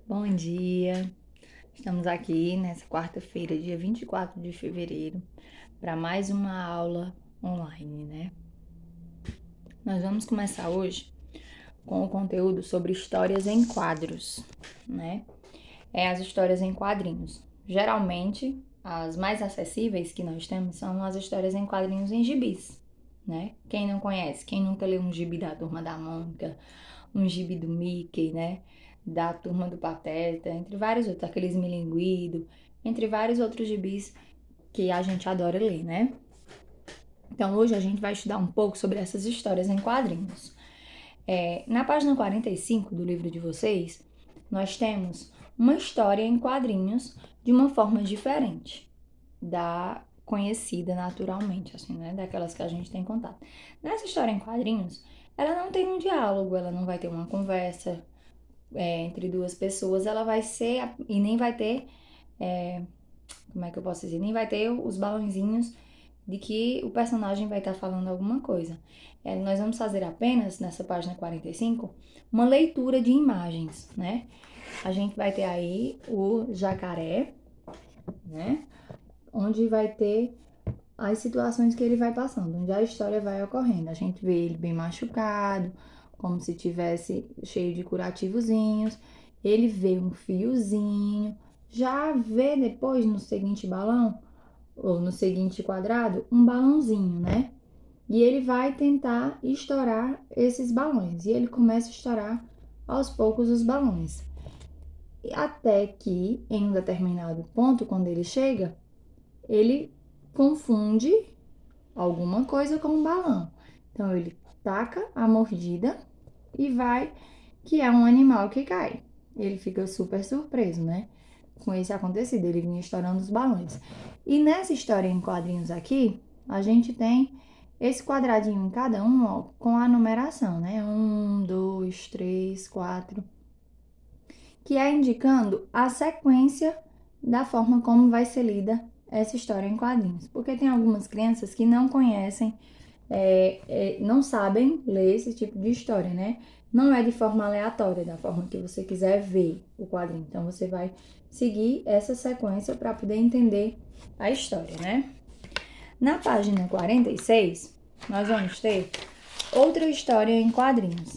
Bom dia! Estamos aqui nessa quarta-feira, dia 24 de fevereiro, para mais uma aula online, né? Nós vamos começar hoje com o conteúdo sobre histórias em quadros, né? As histórias em quadrinhos. Geralmente, as mais acessíveis que nós temos são as histórias em quadrinhos em gibis, né? Quem não conhece, quem nunca leu um gibi da Turma da Mônica, um gibi do Mickey, né? Da Turma do Pateta, entre vários outros, aqueles milinguido, entre vários outros gibis que a gente adora ler, né? Então hoje a gente vai estudar um pouco sobre essas histórias em quadrinhos. Na página 45 do livro de vocês, nós temos uma história em quadrinhos de uma forma diferente da conhecida naturalmente, assim, né? Daquelas que a gente tem contato. Nessa história em quadrinhos, ela não tem um diálogo, ela não vai ter uma conversa entre duas pessoas, ela vai ser, e nem vai ter, como é que eu posso dizer? Nem vai ter os balãozinhos de que o personagem vai estar falando alguma coisa. Nós vamos fazer apenas, nessa página 45, uma leitura de imagens, né? A gente vai ter aí o jacaré, né? Onde vai ter as situações que ele vai passando, onde a história vai ocorrendo. A gente vê ele bem machucado, como se tivesse cheio de curativozinhos. Ele vê um fiozinho, já vê depois no seguinte balão, ou no seguinte quadrado, um balãozinho, né? E ele vai tentar estourar esses balões. E ele começa a estourar aos poucos os balões. Até que, em um determinado ponto, quando ele chega, ele confunde alguma coisa com um balão. Então ele taca a mordida e vai, que é um animal que cai. Ele fica super surpreso, né? Com esse acontecido, ele vinha estourando os balões. E nessa história em quadrinhos aqui, a gente tem esse quadradinho em cada um, ó, com a numeração, né? 1, 2, 3, 4, que é indicando a sequência da forma como vai ser lida essa história em quadrinhos. Porque tem algumas crianças que não conhecem, não sabem ler esse tipo de história, né? Não é de forma aleatória, da forma que você quiser ver o quadrinho. Então, você vai seguir essa sequência para poder entender a história, né? Na página 46, nós vamos ter outra história em quadrinhos.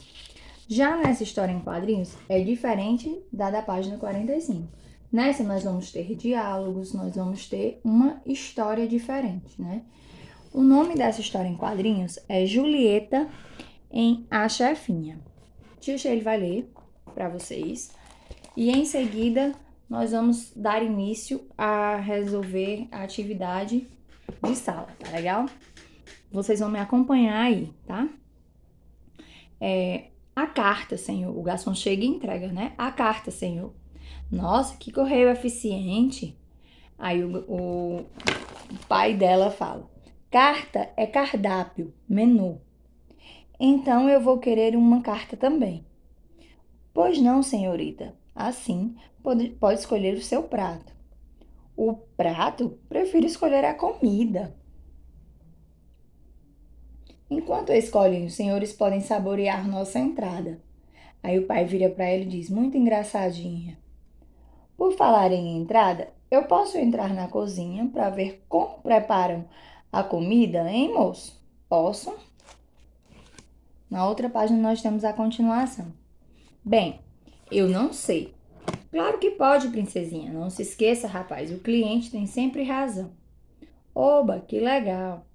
Já nessa história em quadrinhos, é diferente da página 45. Nessa, nós vamos ter diálogos, nós vamos ter uma história diferente, né? O nome dessa história em quadrinhos é Julieta em A Chefinha. Tio Sheila vai ler para vocês e em seguida nós vamos dar início a resolver a atividade de sala, tá legal? Vocês vão me acompanhar aí, tá? A carta, senhor. O garçom chega e entrega, né? A carta, senhor. Nossa, que correio eficiente. Aí o pai dela fala: carta é cardápio, menu. Então eu vou querer uma carta também. Pois não, senhorita. Assim, pode escolher o seu prato. O prato? Prefiro escolher a comida. Enquanto escolhem, os senhores podem saborear nossa entrada. Aí o pai vira para ele e diz: muito engraçadinha. Por falar em entrada, eu posso entrar na cozinha para ver como preparam a comida, hein, moço? Posso? Na outra página nós temos a continuação. Bem, eu não sei. Claro que pode, princesinha. Não se esqueça, rapaz, o cliente tem sempre razão. Oba, que legal.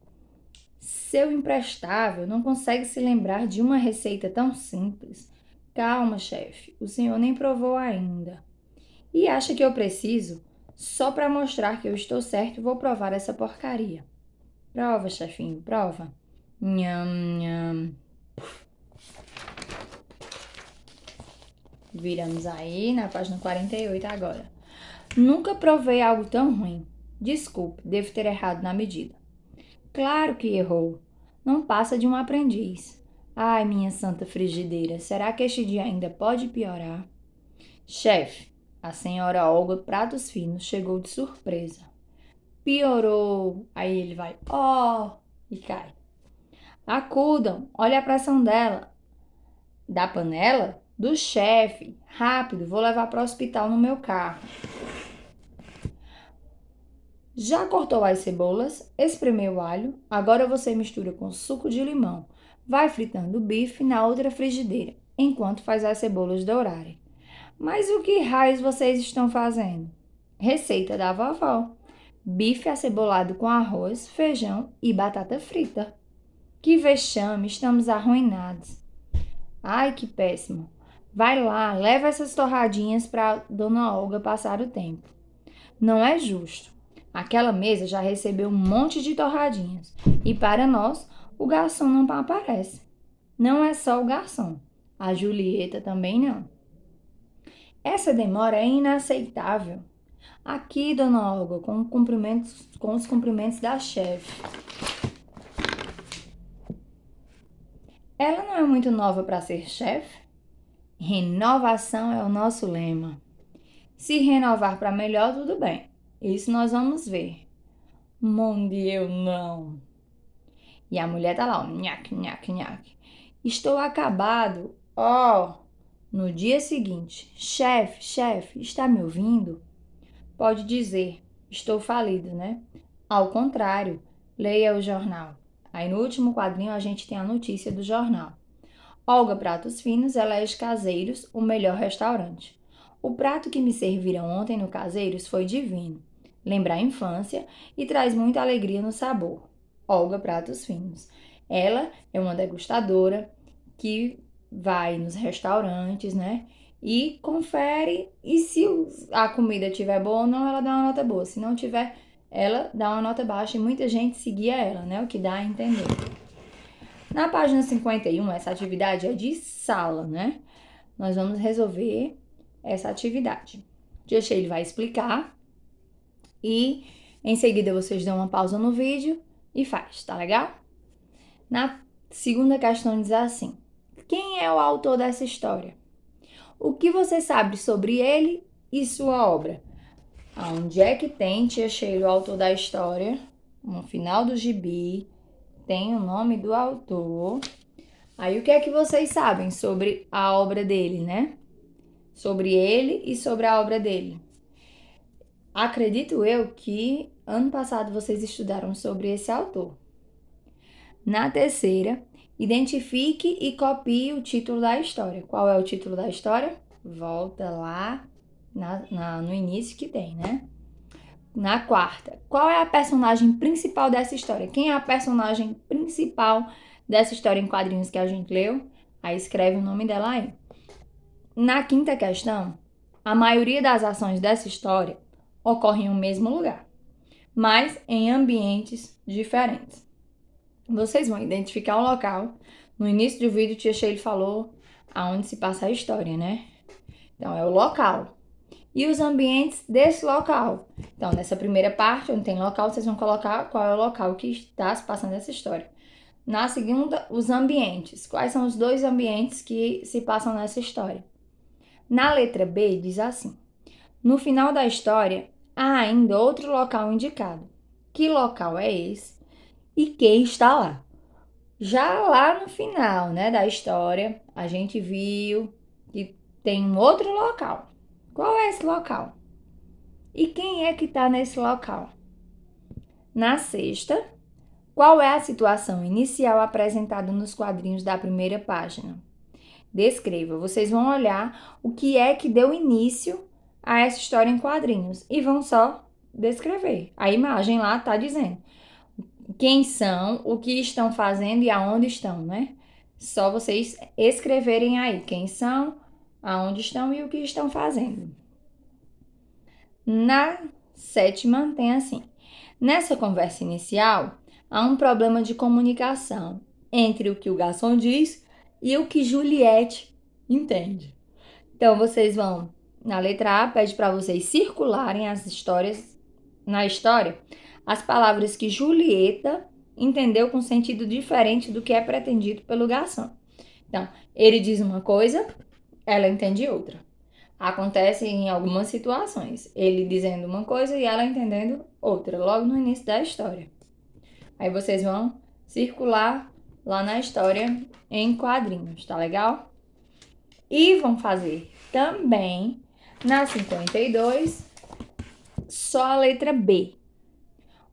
Seu imprestável não consegue se lembrar de uma receita tão simples. Calma, chefe, o senhor nem provou ainda. E acha que eu preciso? Só para mostrar que eu estou certo, vou provar essa porcaria. Prova, chefinho, prova. Nham, nham. Viramos aí na página 48 agora. Nunca provei algo tão ruim. Desculpe, devo ter errado na medida. Claro que errou. Não passa de um aprendiz. Ai, minha santa frigideira, será que este dia ainda pode piorar? Chefe, a senhora Olga Pratos Finos chegou de surpresa. Piorou. Aí ele vai, e cai. Acudam, olha a pressão dela. Da panela? Do chefe, rápido, vou levar para o hospital no meu carro. Já cortou as cebolas, espremeu o alho, agora você mistura com suco de limão. Vai fritando o bife na outra frigideira, enquanto faz as cebolas dourarem. Mas o que raios vocês estão fazendo? Receita da vovó. Bife acebolado com arroz, feijão e batata frita. Que vexame, estamos arruinados. Ai, que péssimo. Vai lá, leva essas torradinhas para Dona Olga passar o tempo. Não é justo. Aquela mesa já recebeu um monte de torradinhas e para nós o garçom não aparece. Não é só o garçom, a Julieta também não. Essa demora é inaceitável. Aqui, Dona Olga, com os cumprimentos da chefe. Ela não é muito nova para ser chefe? Renovação é o nosso lema. Se renovar para melhor, tudo bem. Isso nós vamos ver. Monde eu não. E a mulher tá lá, ó, nhaque, nhaque, nhaque. Estou acabado. No dia seguinte, chefe, está me ouvindo? Pode dizer, estou falido, né? Ao contrário, leia o jornal. Aí no último quadrinho a gente tem a notícia do jornal. Olga Pratos Finos elege Caseiros o melhor restaurante. O prato que me serviram ontem no Caseiros foi divino. Lembra a infância e traz muita alegria no sabor. Olga Pratos Finos. Ela é uma degustadora que vai nos restaurantes, né? E confere, e se a comida estiver boa ou não, ela dá uma nota boa. Se não tiver, ela dá uma nota baixa e muita gente seguia ela, né? O que dá a entender. Na página 51, essa atividade é de sala, né? Nós vamos resolver essa atividade. O Tia Sheila vai explicar e em seguida vocês dão uma pausa no vídeo e faz, tá legal? Na segunda questão diz assim: quem é o autor dessa história? O que você sabe sobre ele e sua obra? Onde é que tem, Tia Sheila, o autor da história? No final do gibi tem o nome do autor. Aí o que é que vocês sabem sobre a obra dele, né? Sobre ele e sobre a obra dele. Acredito eu que ano passado vocês estudaram sobre esse autor. Na terceira, identifique e copie o título da história. Qual é o título da história? Volta lá no início que tem, né? Na quarta, qual é a personagem principal dessa história? Quem é a personagem principal dessa história em quadrinhos que a gente leu? Aí escreve o nome dela aí. Na quinta questão, a maioria das ações dessa história ocorrem no mesmo lugar, mas em ambientes diferentes. Vocês vão identificar o local. No início do vídeo, Tia Sheila falou aonde se passa a história, né? Então, é o local. E os ambientes desse local. Então, nessa primeira parte, onde tem local, vocês vão colocar qual é o local que está se passando essa história. Na segunda, os ambientes. Quais são os dois ambientes que se passam nessa história? Na letra B, diz assim: no final da história, há ainda outro local indicado. Que local é esse? E quem está lá? Já lá no final, né, da história, a gente viu que tem um outro local. Qual é esse local? E quem é que está nesse local? Na sexta, qual é a situação inicial apresentada nos quadrinhos da primeira página? Descreva. Vocês vão olhar o que é que deu início a essa história em quadrinhos e vão só descrever. A imagem lá está dizendo quem são, o que estão fazendo e aonde estão, né? Só vocês escreverem aí quem são, aonde estão e o que estão fazendo. Na sétima tem assim: nessa conversa inicial, há um problema de comunicação entre o que o garçom diz e o que Juliette entende. Então, vocês vão, na letra A, pede para vocês circularem na história, as palavras que Julieta entendeu com sentido diferente do que é pretendido pelo garçom. Então, ele diz uma coisa, ela entende outra. Acontece em algumas situações, ele dizendo uma coisa e ela entendendo outra, logo no início da história. Aí vocês vão circular lá na história em quadrinhos, tá legal? E vão fazer também na 52 só a letra B.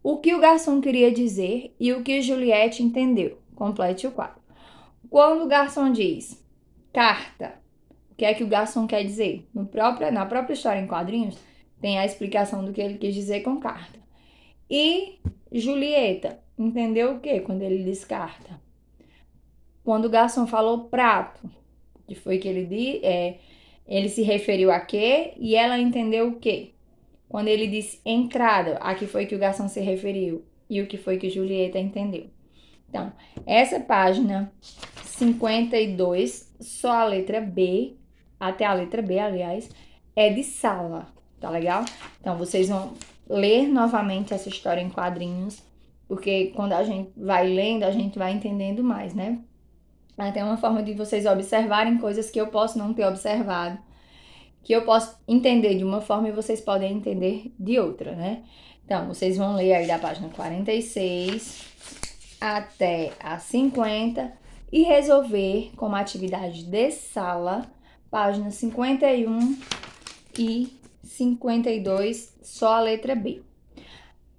O que o garçom queria dizer e o que Juliette entendeu. Complete o quadro. Quando o garçom diz carta, o que é que o garçom quer dizer? Na própria história em quadrinhos, tem a explicação do que ele quis dizer com carta. E Julieta entendeu o que quando ele diz carta? Quando o garçom falou prato, que foi que ele se referiu a quê e ela entendeu o quê? Quando ele disse entrada, a que foi que o garçom se referiu e o que foi que Julieta entendeu. Então, essa página 52, só a letra B, até a letra B, aliás, é de sala, tá legal? Então, vocês vão ler novamente essa história em quadrinhos, porque quando a gente vai lendo, a gente vai entendendo mais, né? Até uma forma de vocês observarem coisas que eu posso não ter observado, que eu posso entender de uma forma e vocês podem entender de outra, né? Então, vocês vão ler aí da página 46 até a 50 e resolver como atividade de sala, páginas 51 e 52, só a letra B.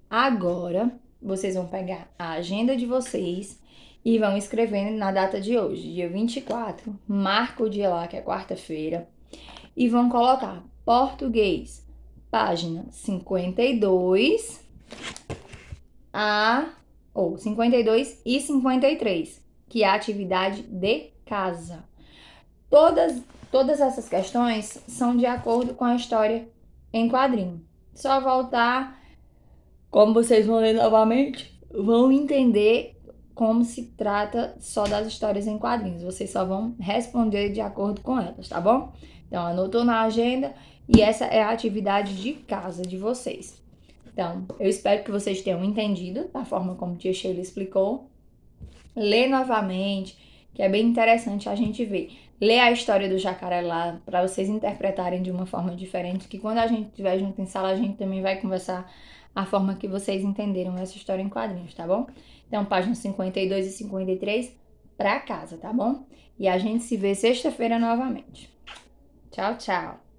Agora, vocês vão pegar a agenda de vocês e vão escrevendo na data de hoje, dia 24, marca o dia lá, que é quarta-feira, e vão colocar português, página 52 ou 52 e 53, que é a atividade de casa. Todas essas questões são de acordo com a história em quadrinho. Só voltar, como vocês vão ler novamente, vão entender como se trata só das histórias em quadrinhos. Vocês só vão responder de acordo com elas, tá bom? Então, anotou na agenda e essa é a atividade de casa de vocês. Então, eu espero que vocês tenham entendido da forma como a tia Sheila explicou. Lê novamente, que é bem interessante a gente ver. Lê a história do jacaré lá, para vocês interpretarem de uma forma diferente, que quando a gente estiver junto em sala, a gente também vai conversar a forma que vocês entenderam essa história em quadrinhos, tá bom? Então, páginas 52 e 53 para casa, tá bom? E a gente se vê sexta-feira novamente. Tchau, tchau!